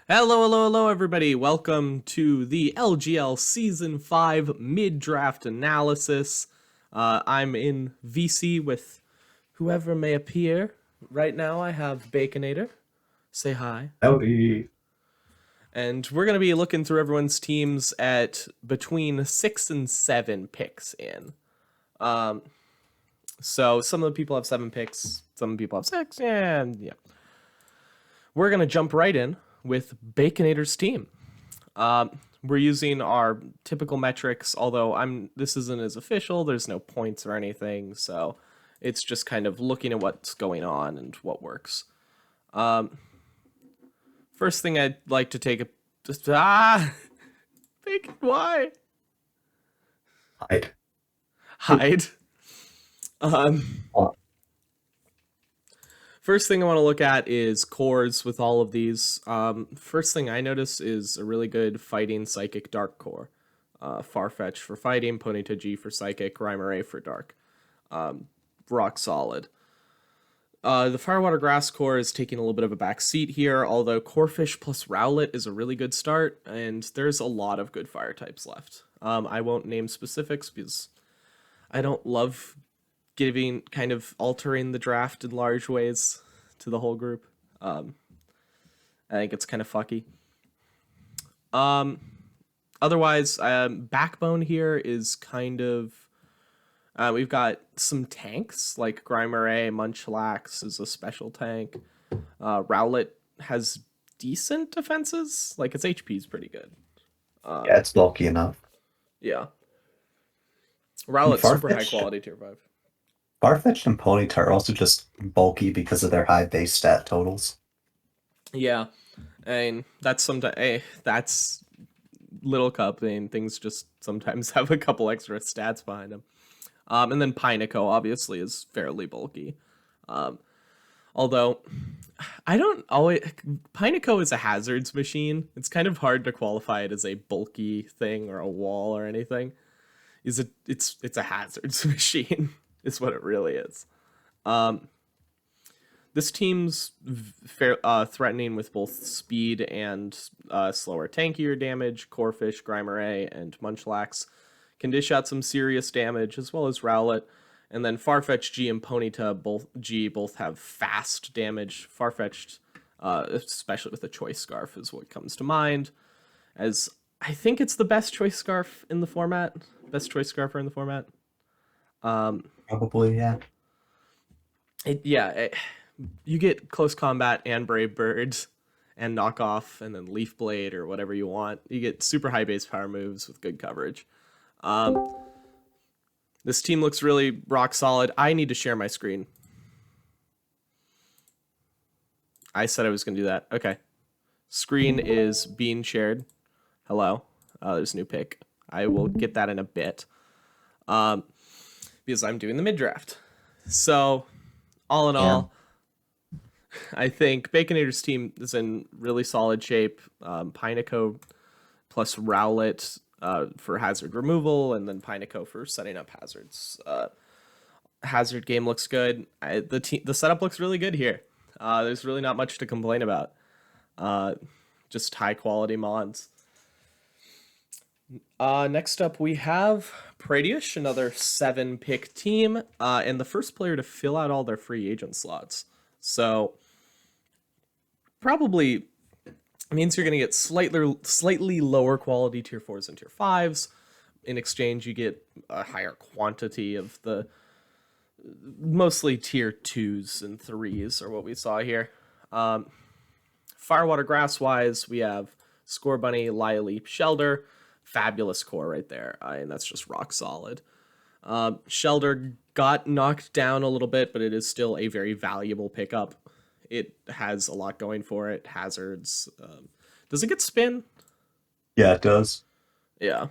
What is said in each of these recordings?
Hello, everybody. Welcome to the LGL Season 5 mid-draft analysis. I'm in VC with whoever may appear. Right now, I have Baconator. Say hi. Toby. And we're going to be looking through everyone's teams at between 6 and 7 picks in. So some of the people have 7 picks, some people have 6, and yeah. We're going to jump right in with Baconator's team. We're using our typical metrics, although this isn't as official. There's no points or anything, so it's just kind of looking at what's going on and what works. First thing I'd like to take Bacon, why? Hide. Oh, First thing I want to look at is cores with all of these. First thing I notice is a really good fighting psychic dark core. Farfetch for fighting, Ponyta G for psychic, Rhymer A for dark. Rock solid. The Firewater Grass core is taking a little bit of a back seat here, although Corefish plus Rowlet is a really good start, and there's a lot of good fire types left. I won't name specifics because I don't love altering the draft in large ways to the whole group. I think it's kind of fucky. Otherwise, Backbone here is kind of... we've got some tanks, like Grimer A, Munchlax is a special tank. Rowlet has decent defenses. Like, its HP is pretty good. yeah, it's bulky enough. Yeah. Rowlet's super high quality tier 5. Farfetch'd and Ponyta are also just bulky because of their high base stat totals. Yeah, and that's that's Little Cup, and things just sometimes have a couple extra stats behind them. And then Pineco obviously is fairly bulky. Although I don't always Pineco is a hazards machine. It's kind of hard to qualify it as a bulky thing or a wall or anything. It's a hazards machine. Is what it really is. This team's threatening with both speed and slower, tankier damage. Corefish, Grimer A, and Munchlax can dish out some serious damage, as well as Rowlet. And then Farfetch G and Ponyta both have fast damage. Farfetched, especially with the Choice Scarf, is what comes to mind, as I think it's the best Choice Scarf in the format. Best Choice Scarfer in the format. Probably, yeah. You get Close Combat and Brave Bird and Knockoff and then Leaf Blade or whatever you want. You get super high base power moves with good coverage. This team looks really rock solid. I need to share my screen. I said I was going to do that. Okay. Screen is being shared. Hello. There's a new pick. I will get that in a bit. Because I'm doing the mid-draft. So, all in all, I think Baconator's team is in really solid shape. Pineco plus Rowlet for hazard removal, and then Pineco for setting up hazards. Hazard game looks good. The setup looks really good here. There's really not much to complain about. Just high-quality mods. Next up, we have Pradish, another 7-pick team, and the first player to fill out all their free agent slots. So, probably means you're going to get slightly lower quality tier 4s and tier 5s. In exchange, you get a higher quantity of the mostly tier 2s and 3s, are what we saw here. Firewater Grass-wise, we have Score Bunny, Leap, Shelder. Fabulous core right there, and that's just rock solid. Shelder got knocked down a little bit, but it is still a very valuable pickup. It has a lot going for it. Hazards. Does it get spin? Yeah, it does. Yeah.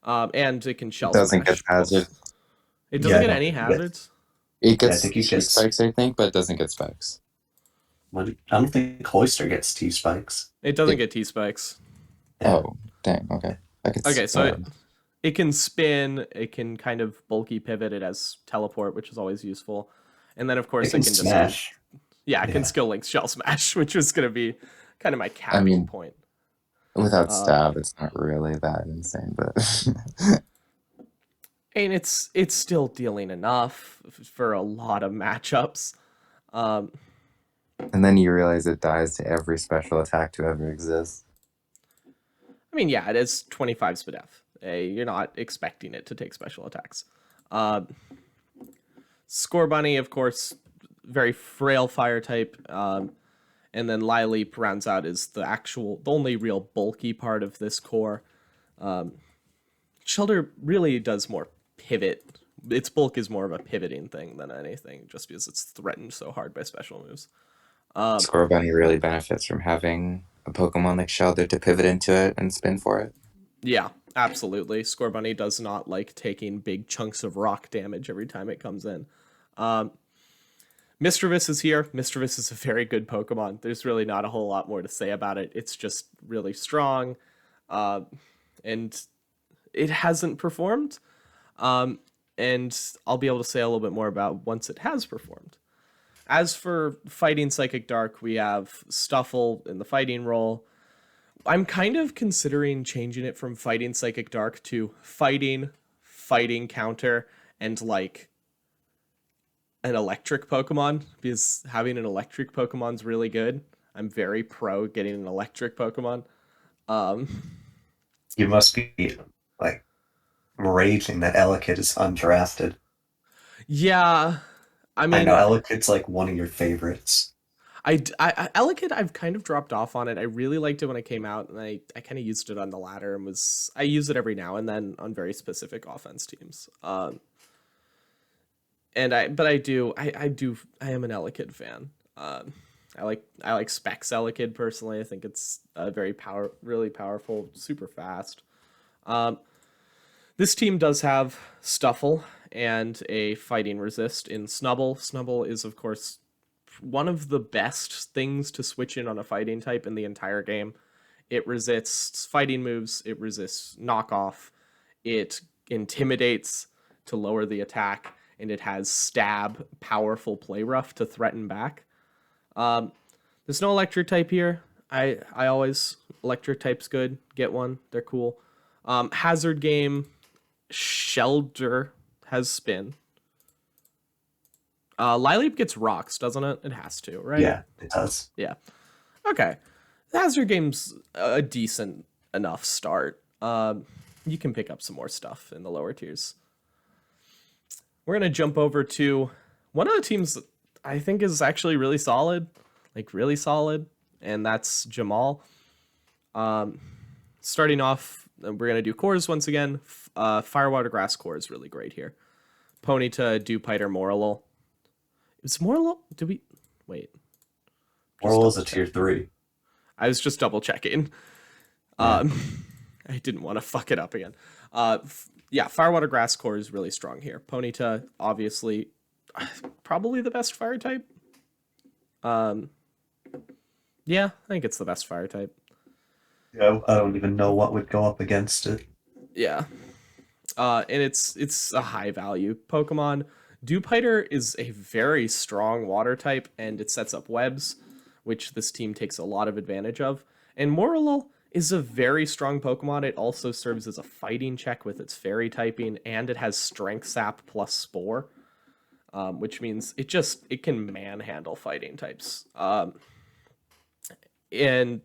And it can shell doesn't smash. Get hazard. It doesn't get any hazards? It gets T-spikes, I think, but it doesn't get spikes. I don't think Hoister gets T-spikes. It doesn't get T-spikes. Yeah. Oh, dang, okay. It can spin, it can kind of bulky pivot, it has teleport, which is always useful. And then, of course, it can smash. It can skill link shell smash, which was going to be kind of my I capping mean, point. without Um, stab, it's not really that insane, but and it's still dealing enough for a lot of matchups. Um, and then you realize it dies to every special attack to ever exist. I mean, yeah, it is 25 SPDF. You're not expecting it to take special attacks. Uh, Score Bunny, of course, very frail fire type. And then Lileap rounds out is the only real bulky part of this core. Shelter really does more pivot. Its bulk is more of a pivoting thing than anything, just because it's threatened so hard by special moves. Score Bunny really benefits from having a Pokemon like Shelter to pivot into it and spin for it. Yeah, absolutely. Score Bunny does not like taking big chunks of rock damage every time it comes in. Mischievous is here. Mischievous is a very good Pokemon. There's really not a whole lot more to say about it. It's just really strong. And it hasn't performed. And I'll be able to say a little bit more about once it has performed. As for fighting Psychic Dark, we have Stuffle in the fighting role. I'm kind of considering changing it from fighting Psychic Dark to fighting counter, and like an electric Pokemon, because having an electric Pokemon's really good. I'm very pro getting an electric Pokemon. You must be like raging that Elekid is undrafted. Yeah, I I mean, know Elekid's like one of your favorites. Elekid, I've kind of dropped off on it. I really liked it when it came out, and I kind of used it on the ladder, and I use it every now and then on very specific offense teams. And I am an Elekid fan. I like Specs Elekid personally. I think it's really powerful, super fast. This team does have Stuffle and a fighting resist in Snubble. Snubble is, of course, one of the best things to switch in on a fighting type in the entire game. It resists fighting moves, it resists knockoff, it intimidates to lower the attack, and it has stab, powerful play rough to threaten back. There's no electric type here. I always electric type's good. Get one, they're cool. Hazard game, Shelter has spin. Lileap gets rocks, doesn't it? It has to, right? Yeah, it does. Yeah. Okay. The Hazard game's a decent enough start. You can pick up some more stuff in the lower tiers. We're going to jump over to one of the teams that I think is actually really solid, and that's Jamal. Starting off, we're going to do cores once again. Firewater Grass core is really great here. Ponyta, Dewpider, Morlul. Is Morlul? Did we wait? Morlul is a tier 3. I was just double checking. I didn't want to fuck it up again. Yeah, Firewater Grass core is really strong here. Ponyta, obviously, probably the best fire type. Yeah, I think it's the best fire type. Yeah, I don't even know what would go up against it. Yeah. And it's a high value Pokemon. Dewpider is a very strong water type, and it sets up webs, which this team takes a lot of advantage of. And Morlul is a very strong Pokemon. It also serves as a fighting check with its fairy typing, and it has Strength Sap plus Spore, which means it can manhandle fighting types. And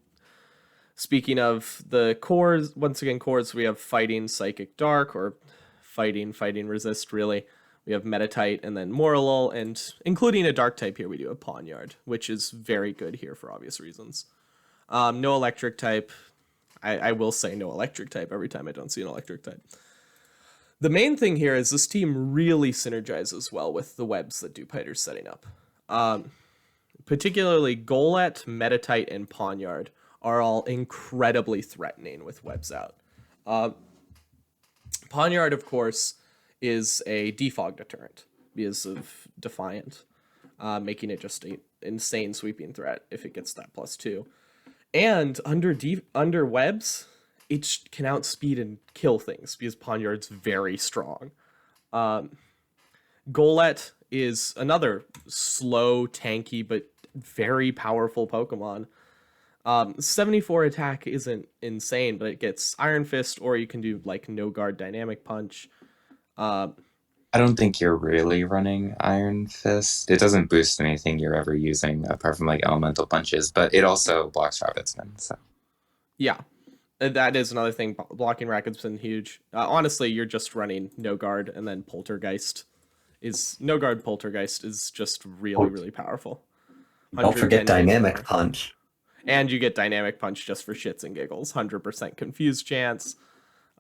speaking of the cores, once again, cores, we have Fighting Psychic Dark, or Fighting Resist, really. We have Metatite, and then Morlul, and including a Dark type here, we do a Pawniard, which is very good here for obvious reasons. No electric type. I will say no electric type every time I don't see an electric type. The main thing here is this team really synergizes well with the webs that Dewpider's setting up. Particularly Golett, Metatite, and Pawniard are all incredibly threatening with webs out. Pawniard, of course, is a defog deterrent because of Defiant, making it just an insane sweeping threat if it gets that +2. And under webs, it can outspeed and kill things because Pawniard's very strong. Golett is another slow, tanky, but very powerful Pokemon. 74 attack isn't insane, but it gets Iron Fist, or you can do like no guard dynamic punch. I don't think you're really running Iron Fist. It doesn't boost anything you're ever using apart from like elemental punches, but it also blocks Rabbitsman. So Yeah, that is another thing. Blocking Racket's been huge. Honestly, you're just running no guard, and then Poltergeist is no guard. Poltergeist is just really powerful. Don't forget 110 hits dynamic more. punch. And you get dynamic punch just for shits and giggles. 100% confuse chance.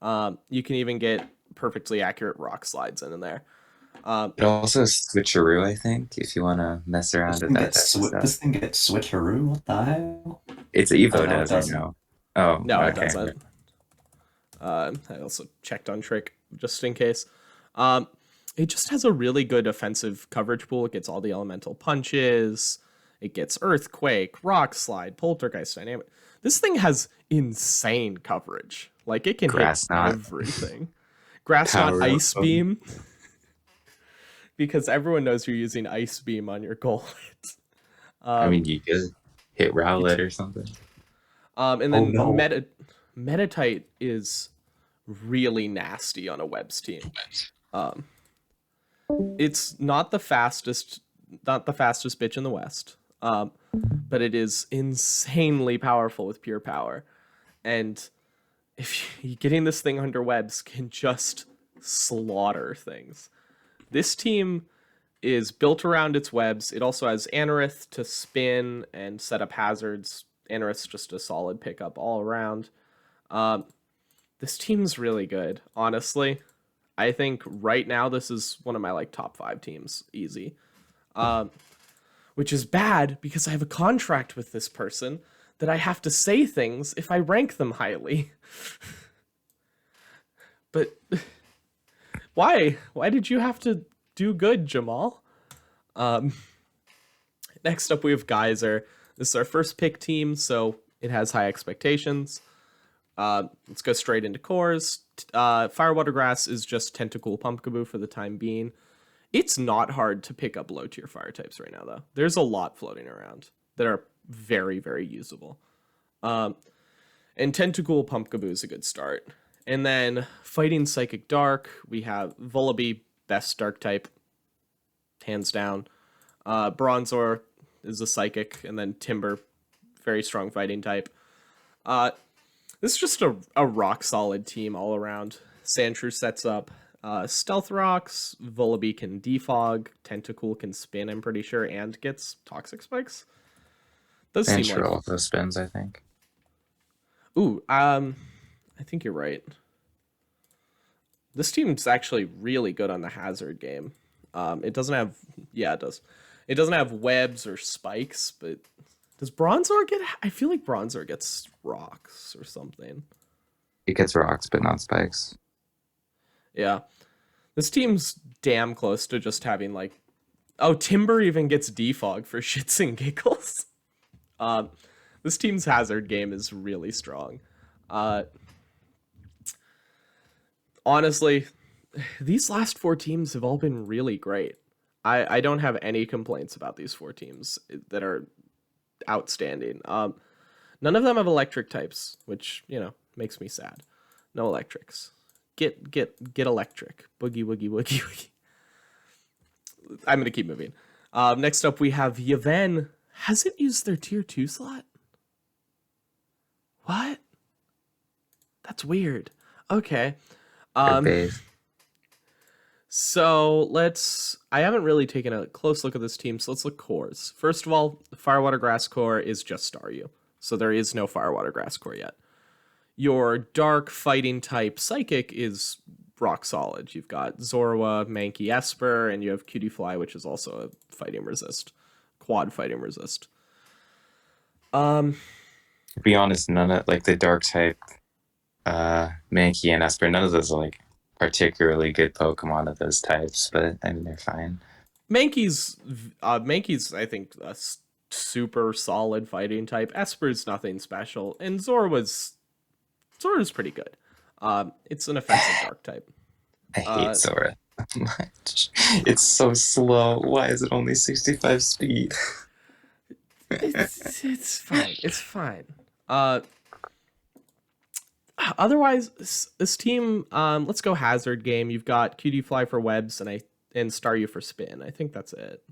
You can even get perfectly accurate rock slides in there. it also has switcheroo, I think, if you want to mess around with that type of stuff. This thing gets switcheroo? What the hell? It's Evo Oh, no, it does, I doesn't. know. Oh, No, it okay. doesn't. I also checked on Trick just in case. It just has a really good offensive coverage pool. It gets all the elemental punches. It gets Earthquake, Rock Slide, Poltergeist, Dynamic. This thing has insane coverage. Like, it can Grass hit Knot. everything. Grass Power Knot, Ice of- Beam. Because everyone knows you're using Ice Beam on your goal. I mean, you could hit Rowlet or something. And then no. Metatite is really nasty on a Webs team. It's not the fastest bitch in the West. But it is insanely powerful with pure power. And if you getting this thing under Webs can just slaughter things. This team is built around its webs. It also has Analyis to spin and set up hazards. Analyis just a solid pickup all around. This team's really good, honestly. I think right now this is one of my like top 5 teams, easy. Which is bad because I have a contract with this person that I have to say things if I rank them highly. But why? Why did you have to do good, Jamal? Next up, we have Geyser. This is our first pick team, so it has high expectations. Let's go straight into cores. Firewater Grass is just Tentacool Pumpkaboo for the time being. It's not hard to pick up low tier fire types right now, though. There's a lot floating around that are very usable. And Tentacool Pumpkaboo is a good start. And then fighting Psychic Dark, we have Vullaby, best Dark type, hands down. Bronzor is a Psychic, and then Timber, very strong fighting type. This is just a rock solid team all around. Sandshrew sets up Stealth Rocks, Vullaby can defog, Tentacool can spin, I'm pretty sure, and gets Toxic Spikes. Those seem Sandshrew like... also spins, I think. Ooh, I think you're right. This team's actually really good on the hazard game. It doesn't have... Yeah, it does. It doesn't have webs or spikes, but... Does Bronzor get... I feel like Bronzor gets rocks or something. It gets rocks, but not spikes. Yeah. This team's damn close to just having, like... Oh, Timber even gets defog for shits and giggles. This team's hazard game is really strong. Honestly, these last 4 teams have all been really great. I don't have any complaints about these 4 teams that are outstanding. None of them have electric types, which, you know, makes me sad. No electrics. Get electric. Boogie woogie woogie woogie. I'm gonna keep moving. Next up we have Yeven. Has it used their tier 2 slot? What? That's weird. Okay. So I haven't really taken a close look at this team, so let's look cores. First of all, the Firewater Grass core is just Staryu, so there is no Firewater Grass core yet. Your dark fighting type Psychic is rock solid. You've got Zorua, Mankey, Esper, and you have Cutie Fly, which is also a fighting resist. Quad fighting resist. To be honest, none of like the dark type Mankey and Esper, none of those are like particularly good Pokemon of those types, but I mean they're fine. Mankey's I think a super solid fighting type. Esper's nothing special, and Zora's pretty good. It's an offensive dark type. I hate Zora so much. It's so slow. Why is it only 65 speed? It's fine. It's fine. Otherwise, this team, let's go hazard game. You've got QD Fly for webs and Star U for spin. I think that's it.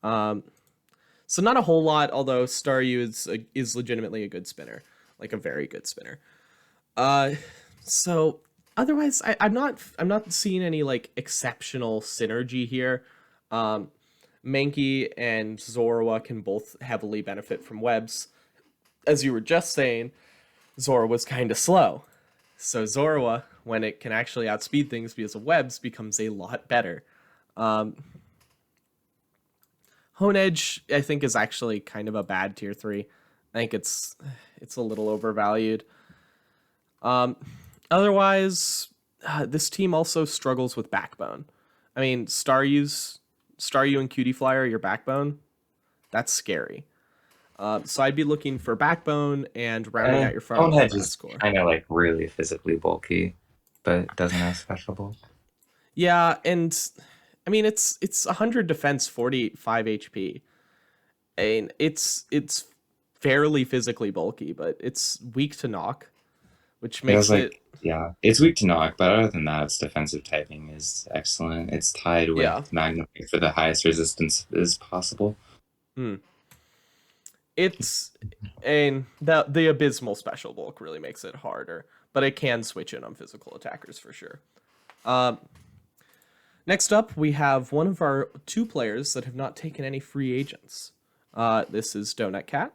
So not a whole lot, although Star U is legitimately a good spinner, like a very good spinner. So otherwise, I'm not seeing any like exceptional synergy here. Mankey and Zorua can both heavily benefit from webs. As you were just saying, Zora was kind of slow. So Zorua, when it can actually outspeed things because of webs, becomes a lot better. Hone Edge, I think, is actually kind of a bad tier 3. I think it's a little overvalued. Otherwise, this team also struggles with backbone. I mean, Star U and Cutie Flyer are your backbone. That's scary. So I'd be looking for backbone and rounding out your farm Bonehead with is score. kind of like really physically bulky, but doesn't have special bulk. Yeah, and I mean it's 100 defense, 45 HP. And it's fairly physically bulky, but it's weak to knock, which makes it. Yeah, it's weak to knock, but other than that, its defensive typing is excellent. It's tied with Magnemite for the highest resistance as possible. It's the abysmal special bulk really makes it harder, but it can switch in on physical attackers for sure. Next up, we have one of our 2 players that have not taken any free agents. This is Donut Cat.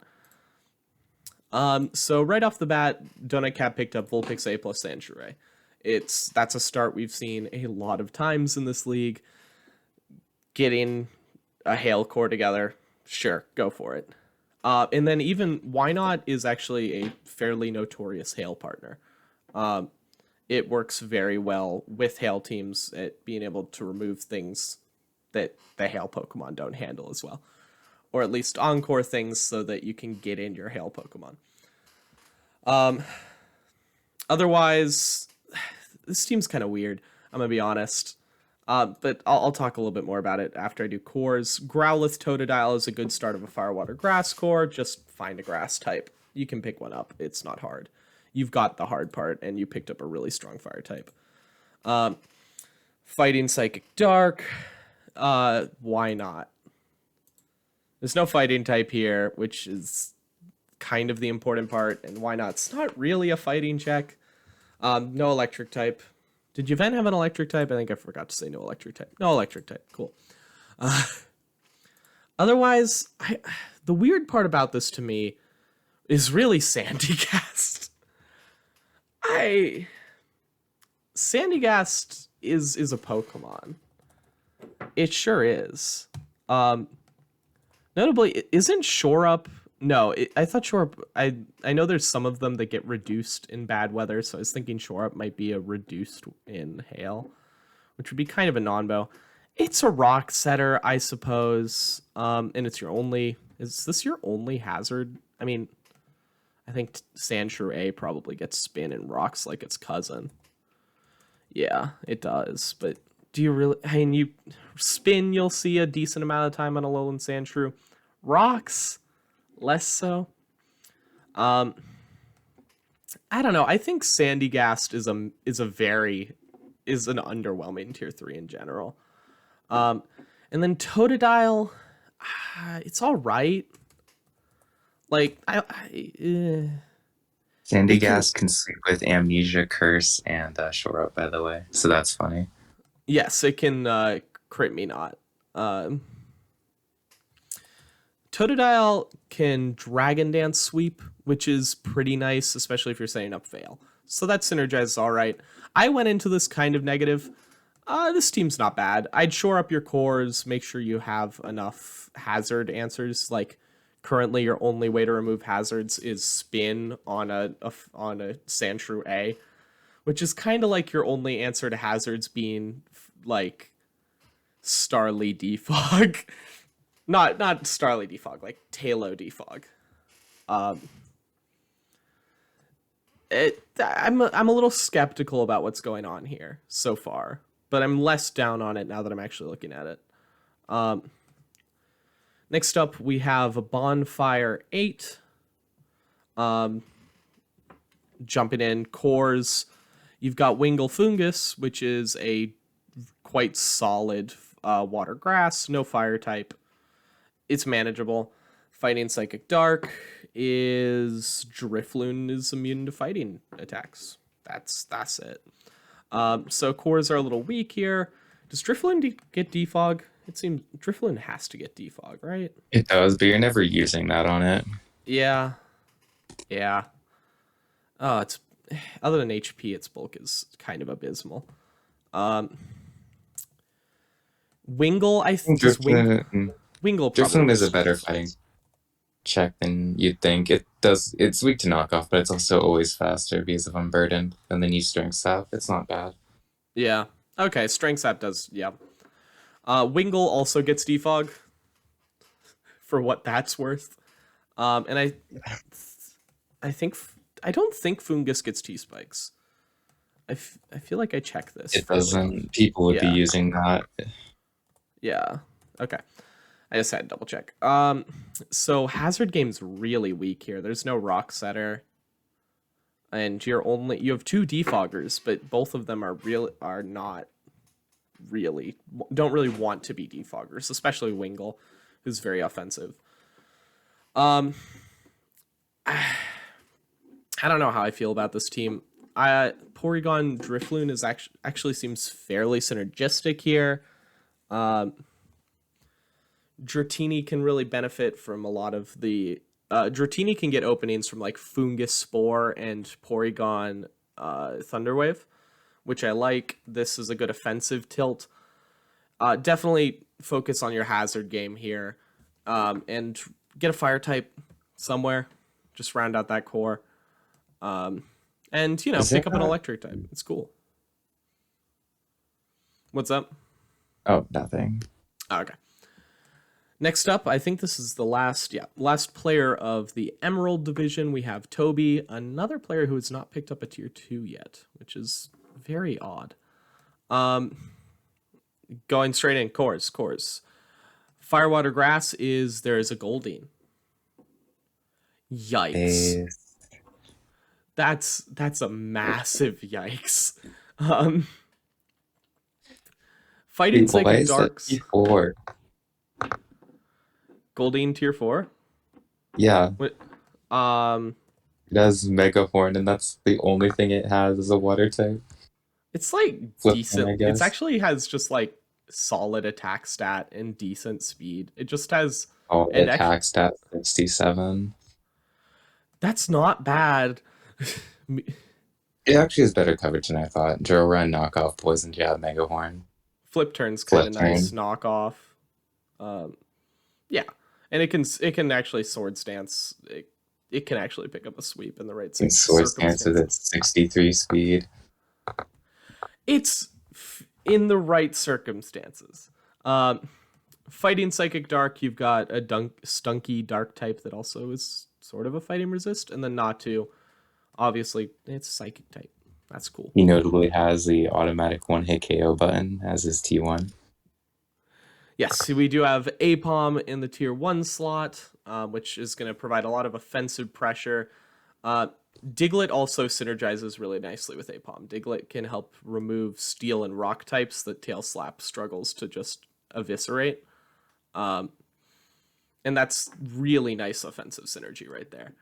So right off the bat, Donut Cat picked up Vulpix A plus Sandshrew. That's a start we've seen a lot of times in this league. Getting a Hail core together, sure, go for it. And then even Why Not is actually a fairly notorious Hail partner. It works very well with Hail teams at being able to remove things that the Hail Pokemon don't handle as well. Or at least encore things so that you can get in your Hail Pokemon. Otherwise, this team's kind of weird, I'm going to be honest. But I'll talk a little bit more about it after I do cores. Growlithe Totodile is a good start of a Fire, Water, Grass core. Just find a grass type. You can pick one up. It's not hard. You've got the hard part, and you picked up a really strong fire type. Fighting Psychic Dark. Why not? There's no fighting type here, which is kind of the important part. And why not? It's not really a fighting check. No electric type. Did Yeven have an electric type? I think I forgot to say no electric type. No electric type. Cool. Otherwise, the weird part about this to me is really Sandygast. Sandygast is a Pokemon. It sure is. Notably, isn't Shore Up? No, I thought Shore Up. I know there's some of them that get reduced in bad weather, so I was thinking Shore Up might be a reduced in hail, which would be kind of a non-bow. It's a rock setter, I suppose. And it's your only. Is this your only hazard? I mean, I think Sandshrew A probably gets spin and rocks like its cousin. Yeah, it does. But do you really? I mean, you spin, you'll see a decent amount of time on Alolan Sandshrew. Rocks, less so. I don't know. I think Sandygast is an underwhelming tier 3 in general. And then Totodile, it's all right. Like Sandygast can sleep with Amnesia, Curse, and Shore Up, by the way. So that's funny. Yes, it can crit me not. Totodile can Dragon Dance sweep, which is pretty nice, especially if you're setting up fail. So that synergizes all right. I went into this kind of negative. This team's not bad. I'd shore up your cores, make sure you have enough hazard answers. Like currently, your only way to remove hazards is spin on a Sandshrew A, which is kind of like your only answer to hazards being like Starly Defog. Not Starly Defog, like Talo Defog. I'm a little skeptical about what's going on here so far, but I'm less down on it now that I'm actually looking at it. Now Next up, we have a Bonfire 8. Jumping in cores, you've got Wingle Fungus, which is a quite solid water grass, no fire type. It's manageable. Fighting Psychic Dark is Drifloon is immune to fighting attacks. That's it. So cores are a little weak here. Does Drifloon get defog? It seems Drifloon has to get defog, right? It does, but you're never using that on it. Yeah. Yeah. Oh, it's other than HP, its bulk is kind of abysmal. Wingle, I think Wingle Drifloon is a better fighting check than you'd think. It's weak to knockoff, but it's also always faster because of Unburdened, and then you Strength Sap. It's not bad. Yeah. Okay, Strength Sap does, yeah. Wingle also gets defog for what that's worth. And I don't think Fungus gets T-Spikes. I feel like I checked this. It doesn't. People would be using that. Yeah. Okay. I just had to double check. So Hazard Game's really weak here. There's no Rock Setter. And you have 2 defoggers, but both of them don't really want to be defoggers, especially Wingle, who's very offensive. I don't know how I feel about this team. Porygon Drifloon is actually seems fairly synergistic here. Dratini can really benefit from a lot of the... Dratini can get openings from like Fungus Spore and Porygon Thunderwave, which I like. This is a good offensive tilt. Definitely focus on your Hazard Game here, and get a Fire type somewhere. Just round out that core. And, pick up an Electric type. It's cool. What's up? Oh, nothing. Okay. Next up, I think this is the last player of the Emerald Division. We have Toby, another player who has not picked up a tier 2 yet, which is very odd. Going straight in, cores. Firewater Grass there is a Goldeen. Yikes. That's a massive yikes. Fighting Psychic Darks. Goldeen tier 4? Yeah. What, it has Mega Horn, and that's the only thing it has as a water type. It's like decent. It actually has just like solid attack stat and decent speed. It just has attack stat 67. That's not bad. It actually has better coverage than I thought. Drill Run, Knockoff, Poison Jab, Mega Horn. Flip Turn's kind of nice. Knockoff. Yeah. And it can actually Sword Stance. It can actually pick up a sweep in the right Sword Stance with its 63 speed. It's in the right circumstances. Fighting Psychic Dark, you've got a Stunky Dark type that also is sort of a fighting resist, and then Natu, obviously, it's Psychic type. That's cool. He notably has the automatic one-hit KO button as his T1. Yes, we do have Apom in the tier 1 slot, which is going to provide a lot of offensive pressure. Diglett also synergizes really nicely with Apom. Diglett can help remove steel and rock types that Tail Slap struggles to just eviscerate. And that's really nice offensive synergy right there.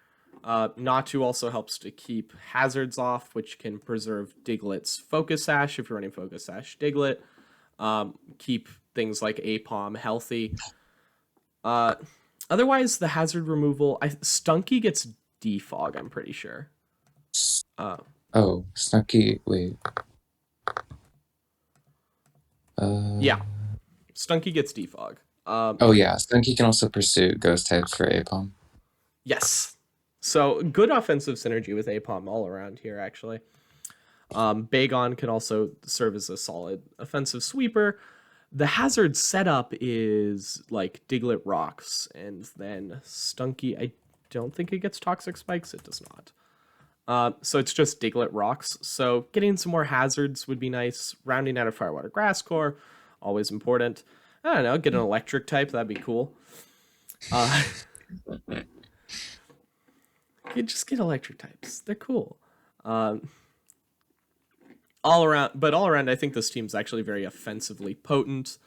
Natu also helps to keep hazards off, which can preserve Diglett's Focus Sash if you're running Focus Sash Diglett. Keep things like Apom healthy. Otherwise, the hazard removal... Stunky gets defog, I'm pretty sure. Stunky... Wait. Yeah. Stunky gets defog. Stunky can also pursue ghost types for Apom. Yes. So, good offensive synergy with Apom all around here, actually. Bagon can also serve as a solid offensive sweeper. The hazard setup is like Diglett Rocks, and then Stunky, I don't think it gets Toxic Spikes. It does not. So it's just Diglett Rocks. So getting some more hazards would be nice. Rounding out a Firewater Grass core, always important. I don't know, get an Electric type, that'd be cool. You just get electric types. They're cool. All around, I think this team's actually very offensively potent.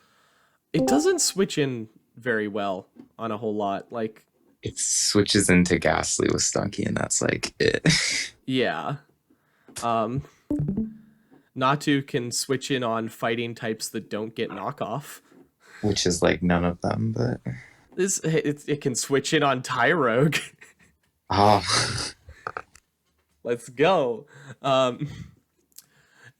It doesn't switch in very well on a whole lot. Like, it switches into Ghastly with Stunky, and that's like it. yeah. Natu can switch in on fighting types that don't get knockoff. Which is like none of them, but it can switch in on Tyrogue. oh, Let's go.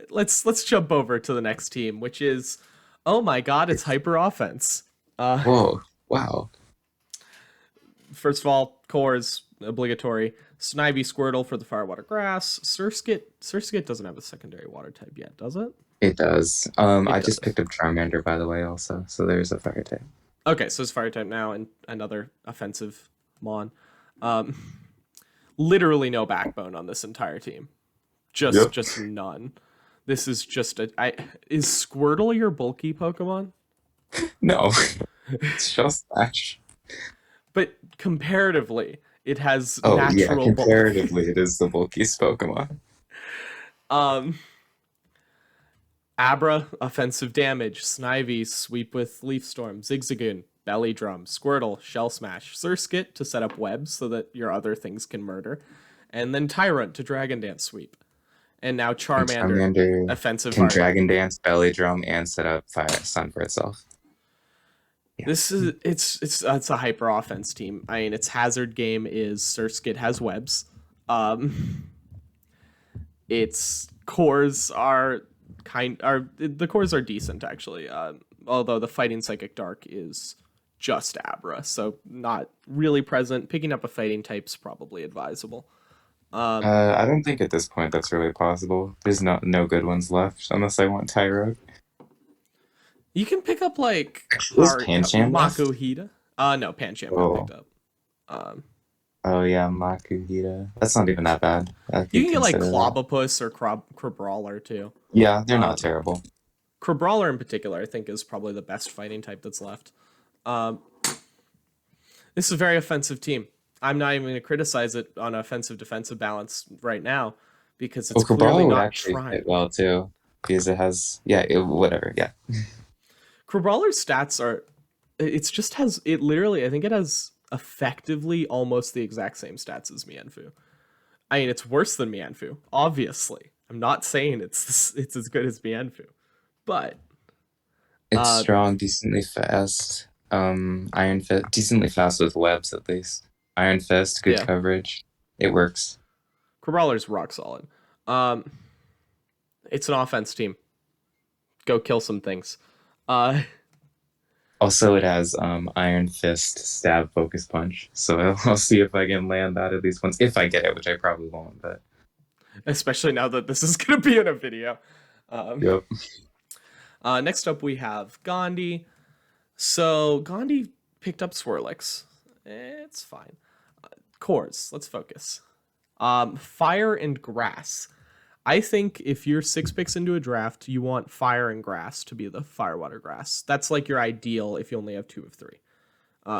Let's jump over to the next team, which is, oh my god, it's hyper offense. whoa, wow. First of all, cores obligatory. Snivy, Squirtle for the fire, water, grass. Surskit doesn't have a secondary water type yet, does it? It does. I just picked up Charmander, by the way, also. So there's a fire type. Okay, so it's fire type now, and another offensive mon. Literally no backbone on this entire team. Just none. This is just is Squirtle your bulky Pokemon? No, it's just Ash. But comparatively, it has natural natural comparatively, it is the bulkiest Pokemon. Abra, offensive damage. Snivy, sweep with Leaf Storm. Zigzagoon, Belly Drum. Squirtle, Shell Smash. Surskit to set up webs so that your other things can murder. And then Tyrant to Dragon Dance sweep. And now Charmander offensive can Dragon Dance, Belly Drum, and set up Fire Sun for itself. Yeah. This is it's a hyper offense team. I mean, its hazard game is Surskit has webs. Its cores are the cores are decent actually. Although the fighting Psychic Dark is just Abra, so not really present. Picking up a fighting type's probably advisable. I don't think at this point that's really possible. There's no good ones left unless I want Tyrogue. You can pick up like Makuhita. No, Pancham I picked up. Oh yeah, Makuhita. That's not even that bad. You can get like Clobopus or Crabrawler too. Yeah, they're not terrible. Crabrawler in particular, I think, is probably the best fighting type that's left. This is a very offensive team. I'm not even going to criticize it on offensive-defensive balance right now because it's clearly not trying. Fit well too, because it has whatever. Crabrawler's stats are. It literally. I think it has effectively almost the exact same stats as Mienfoo. I mean, it's worse than Mienfoo, obviously. I'm not saying it's as good as Mienfoo, but it's strong, decently fast. Iron Fist, decently fast with webs at least. Iron Fist, good coverage. It works. Crabrawler's rock solid. It's an offense team. Go kill some things. Also, it has Iron Fist, Stab, Focus Punch. So I'll see if I can land that at least once. If I get it, which I probably won't. But especially now that this is going to be in a video. Yep. Next up, we have Gandhi. So Gandhi picked up Swirlix. It's fine. Cores, let's focus. Fire and grass. I think if you're 6 picks into a draft, you want fire and grass to be the fire, water, grass. That's like your ideal if you only have 2 of 3.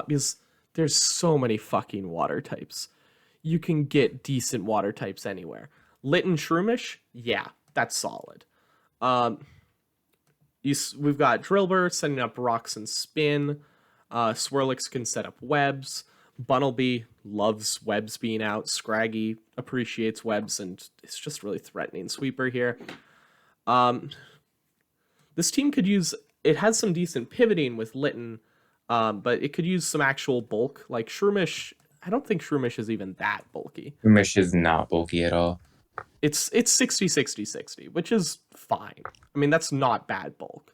Because there's so many fucking water types. You can get decent water types anywhere. Litten Shroomish, yeah, that's solid. We've got Drillbur setting up rocks and spin. Swirlix can set up webs. Bunnelby loves webs being out. Scraggy appreciates webs, and it's just really threatening sweeper here. This team could use... It has some decent pivoting with Litten, but it could use some actual bulk. Like Shroomish, I don't think Shroomish is even that bulky. Shroomish is not bulky at all. It's 60-60-60, which is fine. I mean, that's not bad bulk.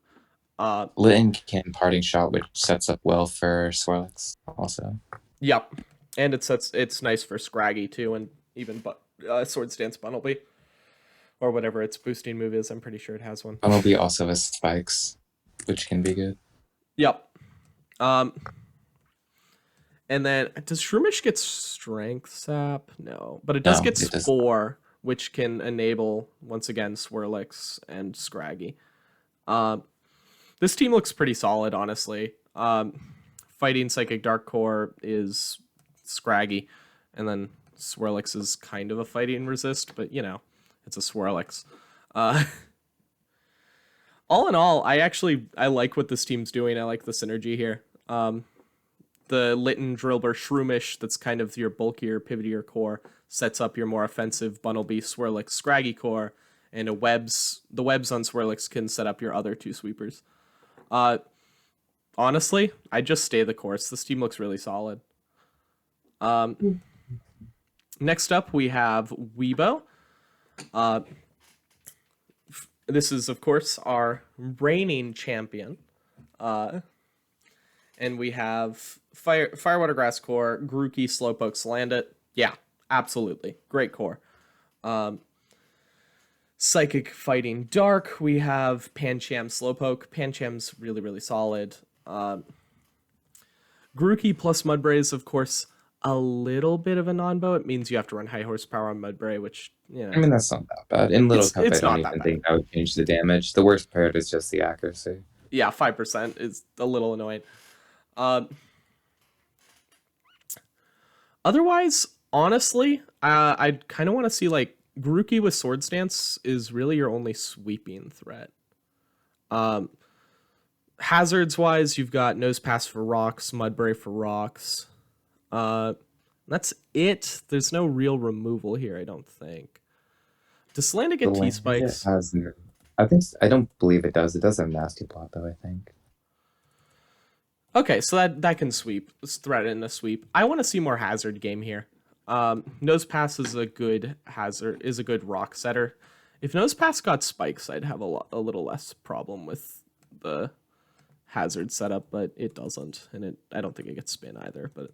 Litten can Parting Shot, which sets up well for Swirlix also. Yep. And it's nice for Scraggy too, and even Swords Dance Bunnelby. Or whatever its boosting move is, I'm pretty sure it has one. Bunnelby also has spikes, which can be good. Yep. And then, does Shroomish get Strength Sap? No. But it does get Spore, which can enable, once again, Swirlix and Scraggy. This team looks pretty solid, honestly. fighting Psychic Dark Core is Scraggy, and then Swirlix is kind of a fighting resist, but you know, it's a Swirlix. All in all, I like what this team's doing. I like the synergy here. The Litten, Drillbur, Shroomish, that's kind of your bulkier, pivotier core, sets up your more offensive Bunnelby, Swirlix, Scraggy core, and the webs on Swirlix can set up your other two sweepers. Honestly, I just stay the course. This team looks really solid. Next up, we have Weibo. This is, of course, our reigning champion. And we have Firewater Grass core, Grookey, Slowpoke, Salandit. Yeah, absolutely. Great core. Psychic Fighting Dark. We have Pancham, Slowpoke. Pancham's really, really solid. Grookey plus Mudbray is, of course, a little bit of a non-bow. It means you have to run high horsepower on Mudbray, which, you know. I mean, that's not that bad. In Little Cup, I it's don't not even that think that would change the damage. The worst part is just the accuracy. Yeah, 5% is a little annoying. Otherwise, honestly, I kind of want to see, like, Grookey with Swords Dance is really your only sweeping threat. Hazards-wise, you've got Nose Pass for rocks, Mudbray for rocks. That's it. There's no real removal here, I don't think. Does Salandit get T-Spikes? I don't believe it does. It does have Nasty Plot, though, I think. Okay, so that can sweep. Let's threaten a sweep. I want to see more hazard game here. Nose Pass is a good hazard, is a good rock setter. If Nose Pass got spikes, I'd have a little less problem with the hazard setup, but it doesn't, and I don't think it gets spin either, but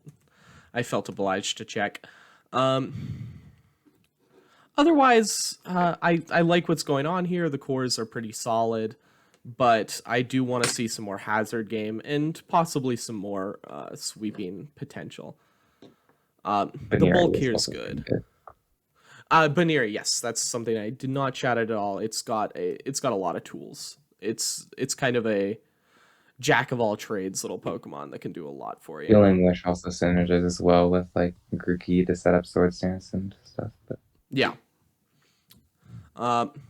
I felt obliged to check. Otherwise, I like what's going on here. The cores are pretty solid, but I do want to see some more hazard game and possibly some more sweeping potential. The bulk here is good. Baniri, yes, that's something I did not chat at all. It's got a lot of tools. It's kind of a jack of all trades little Pokemon that can do a lot for you. Healing Wish also synergizes well with like Grookey to set up Sword Stance and stuff. But yeah.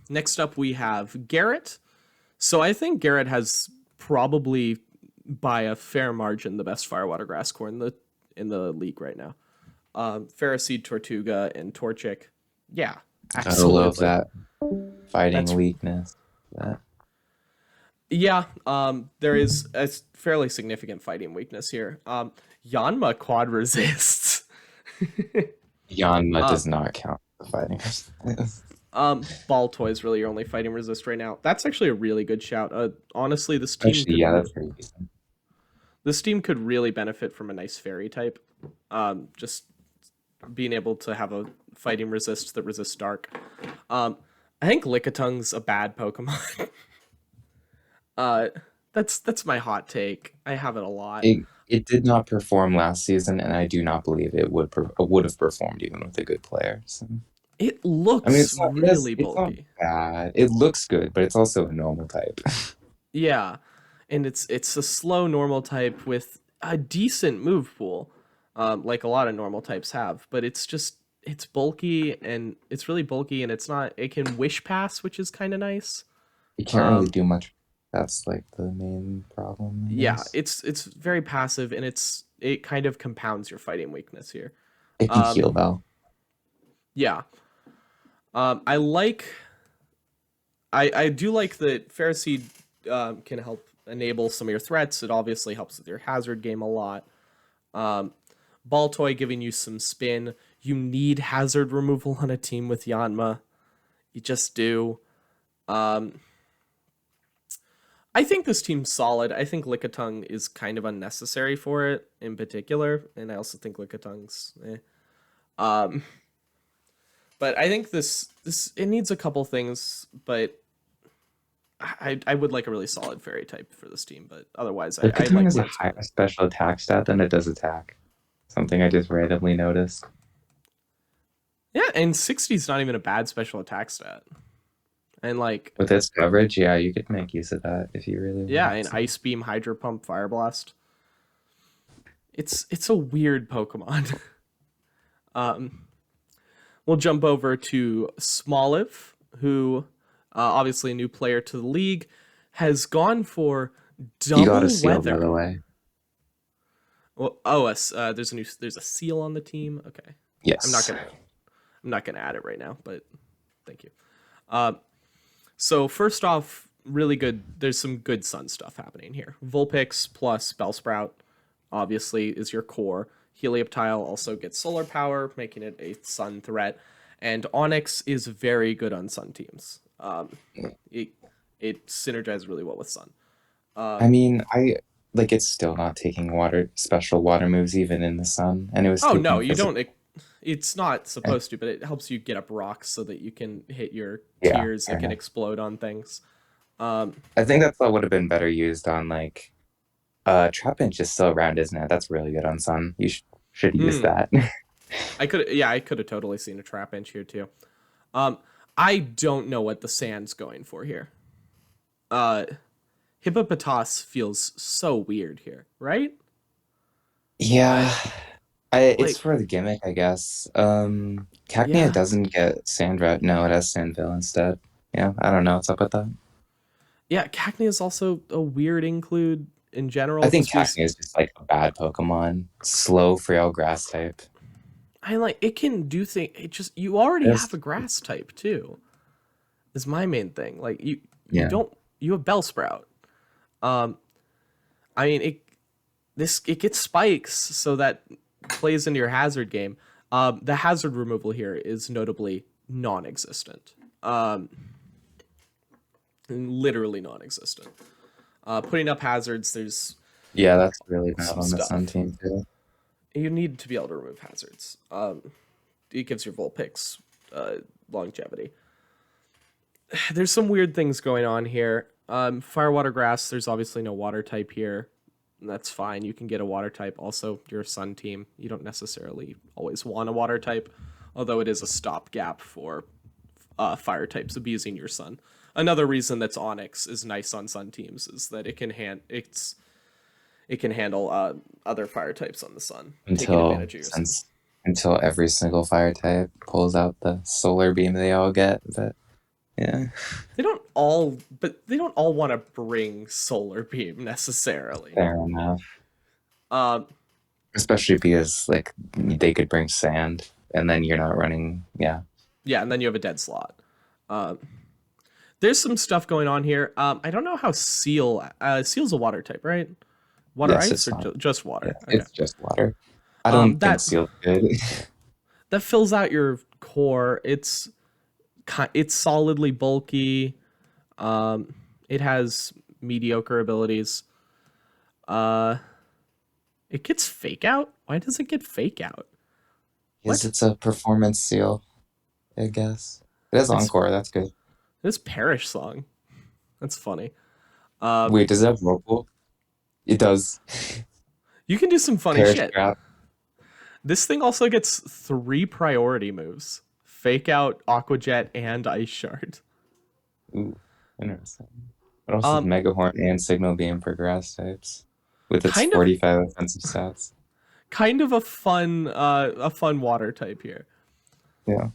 Next up we have Garrett. So I think Garrett has probably by a fair margin the best Firewater Grass core in the league right now. Ferroseed, Tortuga, and Torchic. Yeah, absolutely. I love that fighting weakness. Yeah, there is a fairly significant fighting weakness here. Yanma quad resists. Yanma does not count the fighting resist. Ball Toy is really your only fighting resist right now. That's actually a really good shout. Honestly, this team that's pretty decent. This team could really benefit from a nice fairy type. Just being able to have a fighting resist that resists dark. I think Lickitungu's a bad Pokemon. That's my hot take. I have it a lot. It did not perform last season, and I do not believe it would have performed even with a good player. So. It looks really bulky. It's not bad. It looks good, but it's also a normal type. Yeah, and it's a slow normal type with a decent move pool, like a lot of normal types have. But it's bulky, and it's really bulky, and it's not. It can Wish Pass, which is kind of nice. It can't really do much. That's like the main problem. Yeah, it's very passive, and it kind of compounds your fighting weakness here. It can heal though. Yeah. I do like that Ferroseed can help enable some of your threats. It obviously helps with your hazard game a lot. Ball Toy giving you some spin. You need hazard removal on a team with Yanma. You just do. I think this team's solid. I think Lickitung is kind of unnecessary for it in particular, and I also think Lickitungu's but I think this it needs a couple things, but I would like a really solid fairy type for this team, but otherwise I like has a higher special attack stat than it does attack. Something I just randomly noticed. Yeah, and 60 is not even a bad special attack stat. And like with its coverage, yeah, you could make use of that if you really want. Yeah, and Ice Beam, Hydro Pump, Fire Blast. It's a weird Pokemon. We'll jump over to Smalliff, who obviously a new player to the league, has gone for You got a double seal, by the weather. way. Well, there's a seal on the team. Okay, Yes. I'm not gonna add it right now, but thank you. So first off, really good. There's some good Sun stuff happening here. Vulpix plus Bellsprout, obviously, is your core. Helioptile also gets solar power, making it a Sun threat, and Onyx is very good on Sun teams. It synergizes really well with Sun. I mean, it's still not taking special water moves even in the sun, and it was. Oh taking no, you don't. It's not supposed to, but it helps you get up rocks so that you can hit your tiers that can explode on things. I think that would have been better used on like Trapinch is still around, isn't it? That's really good on Sun. You should use that. I could have totally seen a Trapinch here too. I don't know what the Sand's going for here. Hippopotas feels so weird here, right? Yeah. It's for the gimmick, I guess. Cacnea doesn't get Sandra. No, it has Sandville instead. Yeah, I don't know what's up with that. Yeah, Cacnea is also a weird include in general. I think Cacnea is just like a bad Pokemon. Slow, frail grass type. It can do things. You already have a grass type too. Is my main thing. Like you have Bellsprout. I mean it gets spikes, so that plays into your hazard game. The hazard removal here is notably non-existent. Literally non-existent. Putting up hazards, there's that's really bad on the Sun team too. You need to be able to remove hazards. It gives your Vulpix longevity. There's some weird things going on here. Fire, water, grass. There's obviously no water type here. And that's fine. You can get a water type. Also, you're a Sun team. You don't necessarily always want a water type, although it is a stopgap for fire types abusing your Sun. Another reason that's Onyx is nice on Sun teams is that it can handle other fire types on the Sun, taking advantage of your Sun. Until every single fire type pulls out the solar beam they all get, but yeah. They don't all want to bring solar beam necessarily. Fair enough. Especially because like they could bring sand, and then you're not running. Yeah, and then you have a dead slot. There's some stuff going on here. I don't know how Seal's a water type, right? Water ice or just water? Yeah, it's just water. I don't think Seal's good. That fills out your core. It's solidly bulky. It has mediocre abilities. It gets fake out. Why does it get fake out? Because it's a performance seal, I guess. It has Encore. That's good. This Perish song. That's funny. Wait, does it have Whirlpool? It does. You can do some funny Perish shit. Trap. This thing also gets 3 priority moves. Fake Out, Aqua Jet, and Ice Shard. Ooh, interesting. It also has Mega Horn and Signal Beam for grass types. With its 45 offensive stats. Kind of a fun water type here. Yeah.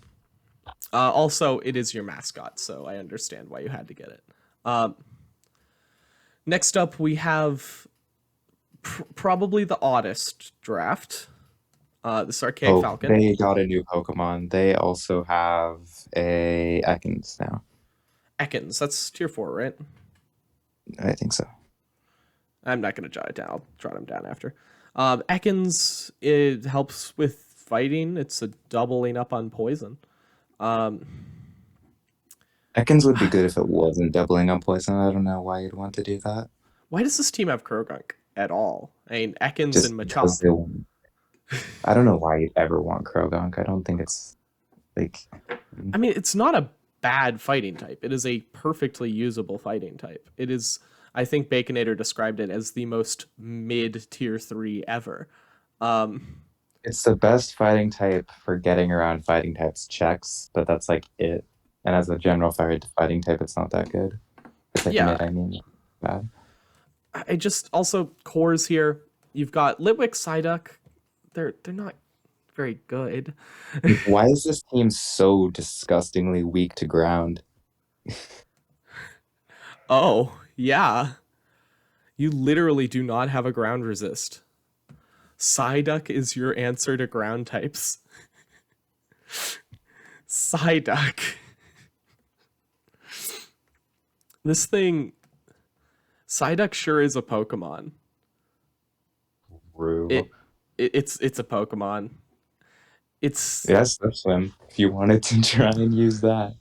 Also, it is your mascot, so I understand why you had to get it. Next up, we have probably the oddest draft. This Archaic Falcon. They got a new Pokemon. They also have a Ekans now. Ekans, that's tier 4, right? I think so. I'm not going to jot it down. I'll jot them down after. Ekans, it helps with fighting. It's a doubling up on poison. Ekans would be good if it wasn't doubling on poison. I don't know why you'd want to do that. Why does this team have Krogunk at all? I mean, Ekans and Machop. I don't know why you'd ever want Krogunk. I don't think it's like... I mean, it's not a bad fighting type. It is a perfectly usable fighting type. It is... I think Baconator described it as the most mid tier 3 ever. It's the best fighting type for getting around fighting types checks, but that's like it. And as a general fighting type, it's not that good. It's like mid, I mean, bad. I just also cores here. You've got Litwick, Psyduck. They're not very good. Why is this team so disgustingly weak to ground? Oh, yeah. You literally do not have a ground resist. Psyduck is your answer to ground types. Psyduck. This thing... Psyduck sure is a Pokemon. True. It's a Pokemon. It's... Yes, that's them. If you wanted to try and use that.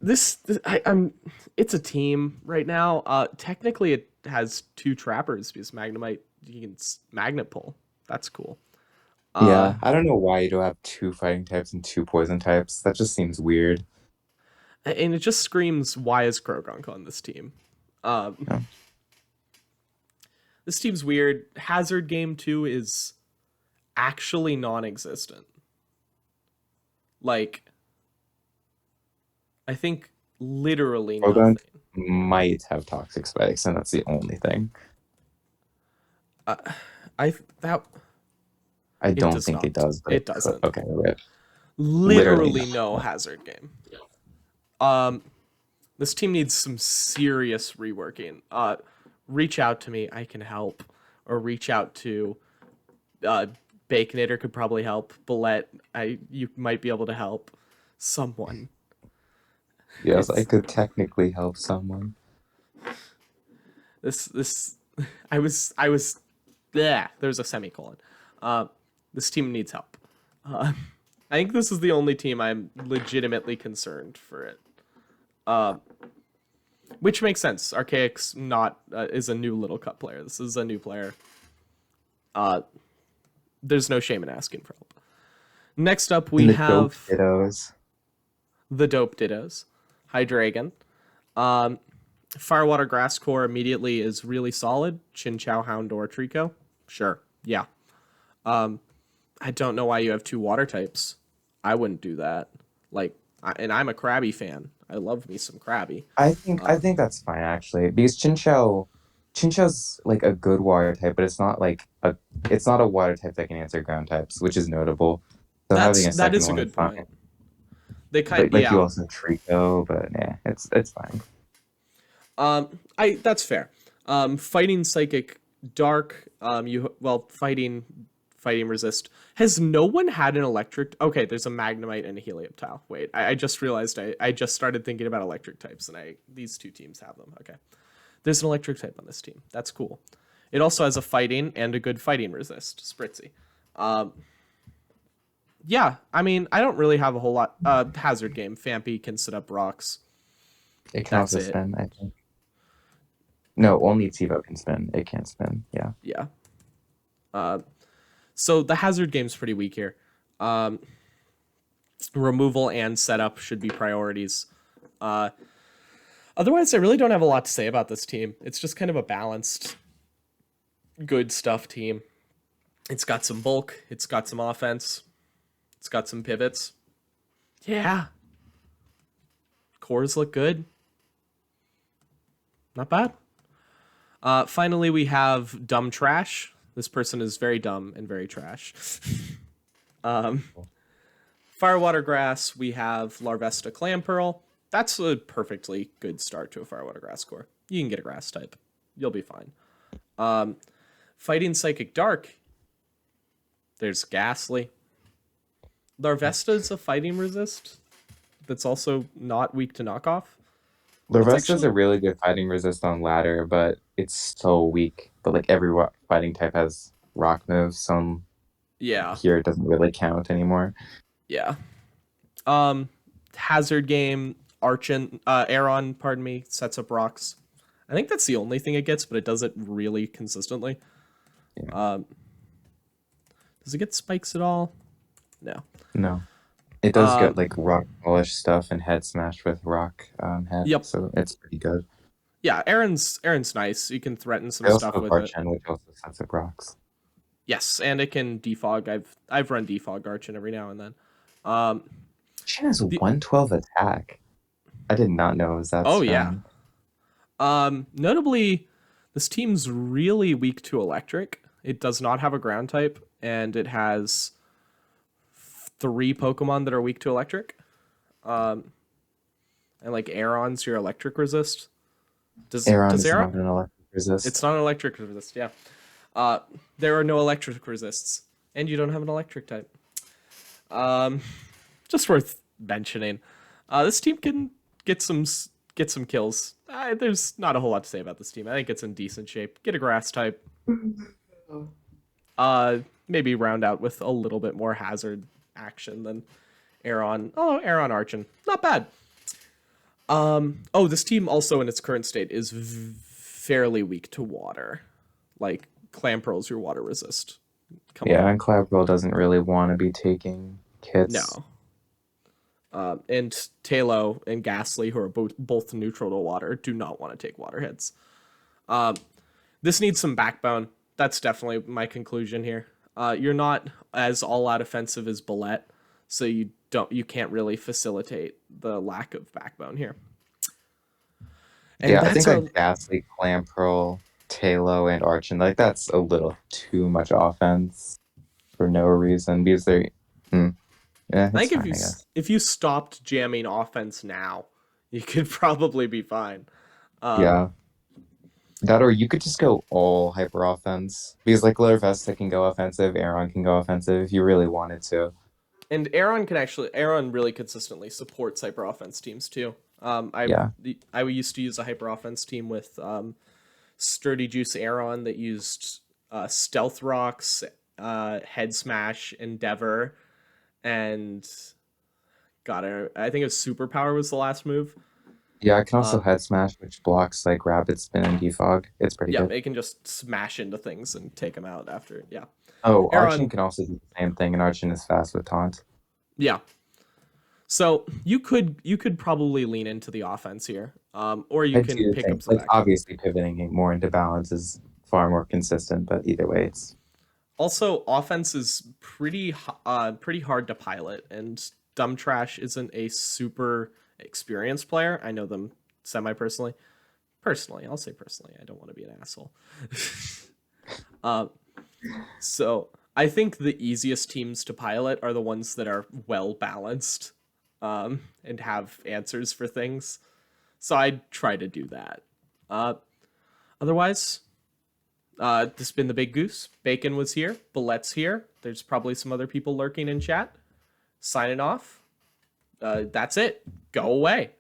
It's a team right now. Technically it has 2 trappers because Magnemite, you can Magnet Pull. That's cool. Yeah, I don't know why you don't have 2 fighting types and 2 poison types. That just seems weird. And it just screams, why is Krogunk on this team? Yeah. This team's weird. Hazard Game 2 is actually non-existent. Like, I think literally Krogunk nothing. might have Toxic Spikes, and that's the only thing. I don't think it does. It doesn't. Okay, right. Literally no Hazard Game. This team needs some serious reworking. Reach out to me, I can help. Or reach out to Baconator could probably help. Bullet, you might be able to help someone. Yes, I could technically help someone. I was yeah, there's a semicolon. This team needs help. I think this is the only team I'm legitimately concerned for it. Which makes sense. Archaic's not is a new Little Cup player. This is a new player. There's no shame in asking for help. Next up, we have the Dope Dittos. Hydreigon. Firewater Grass Core immediately is really solid. Chinchou, Houndour, Trico. Sure. Yeah. I don't know why you have 2 water types. I wouldn't do that. And I'm a Krabby fan. I love me some Krabby. I think that's fine actually, because Chinchou's like a good water type, but it's not a water type that can answer ground types, which is notable. So that is a good point. They kind of you also Trico, but yeah, it's fine. That's fair. Fighting Psychic Dark, fighting resist. Has no one had an electric? Okay, there's a Magnemite and a Helioptile. Wait, I just realized I just started thinking about electric types, and these 2 teams have them. Okay, there's an electric type on this team. That's cool. It also has a fighting and a good fighting resist. Spritzy. Yeah, I mean, I don't really have a whole lot. Hazard Game. Fampy can sit up rocks. It can also spin, I think. No, only Tivo can spin. It can't spin. Yeah. Yeah. So the Hazard Game's pretty weak here. Removal and setup should be priorities. Otherwise, I really don't have a lot to say about this team. It's just kind of a balanced, good stuff team. It's got some bulk. It's got some offense. It's got some pivots. Yeah. Cores look good. Not bad. Finally, we have Dumb Trash. This person is very dumb and very trash. Firewater Grass, we have Larvesta Clamperl. That's a perfectly good start to a Firewater Grass core. You can get a grass type. You'll be fine. Fighting Psychic Dark, there's Ghastly. Larvesta's a fighting resist that's also not weak to knockoff. Larvesta's a really good fighting resist on ladder, but it's so weak. But like every fighting type has rock moves, so here it doesn't really count anymore. Yeah. Hazard Game, Aeron, pardon me, sets up rocks. I think that's the only thing it gets, but it does it really consistently. Yeah. Does it get spikes at all? No. It does get like rock polish stuff and head smash with rock head. Yep. So it's pretty good. Yeah, Aaron's nice. You can threaten some stuff with Archon, which also sets up rocks. Yes, and it can defog. I've run defog Archon every now and then. Archon has 112 attack. I did not know it was that strong. Yeah. Notably, This team's really weak to electric. It does not have a ground type, and it has 3 Pokemon that are weak to electric. And like Aeron's your electric resist. Aeron is not an electric resist. It's not an electric resist, yeah. There are no electric resists, and you don't have an electric type. Just worth mentioning. This team can get some kills. There's not a whole lot to say about this team. I think it's in decent shape. Get a grass type. Maybe round out with a little bit more hazard action than Aeron. Oh, Aeron Archon. Not bad. This team also in its current state is fairly weak to water. Like, Clamperl's your water resist. And Clamperl doesn't really want to be taking hits. No. And Talo and Ghastly, who are both neutral to water, do not want to take water hits. This needs some backbone. That's definitely my conclusion here. You're not as all-out offensive as Bullet, so you can't really facilitate the lack of backbone here. And I think like Ghastly, Clamperl, Talo, and Archon, like that's a little too much offense for no reason because they're. Yeah, I think if you stopped jamming offense now, you could probably be fine. That or you could just go all hyper offense because like Larvesta can go offensive, Aeron can go offensive if you really wanted to. And Aeron really consistently supports hyper offense teams too. I used to use a hyper offense team with Sturdy Juice Aeron that used Stealth Rocks, Head Smash, Endeavor, and I think it was Superpower was the last move. Yeah, I can also Head Smash, which blocks like Rapid Spin and Defog. It's pretty good. Yeah, it can just smash into things and take them out after. Yeah. Oh, Archon can also do the same thing, and Archon is fast with Taunt. Yeah. So you could probably lean into the offense here, or you can pick up some. Like obviously, pivoting more into balance is far more consistent, but either way, it's. Also, offense is pretty hard to pilot, and Dumb Trash isn't a super experienced player. I know them semi-personally. I'll say personally. I don't want to be an asshole. So I think the easiest teams to pilot are the ones that are well balanced, and have answers for things. So I'd try to do that. Otherwise. This has been the Big Goose. Bacon was here. Bullet's here. There's probably some other people lurking in chat. Signing off. That's it. Go away.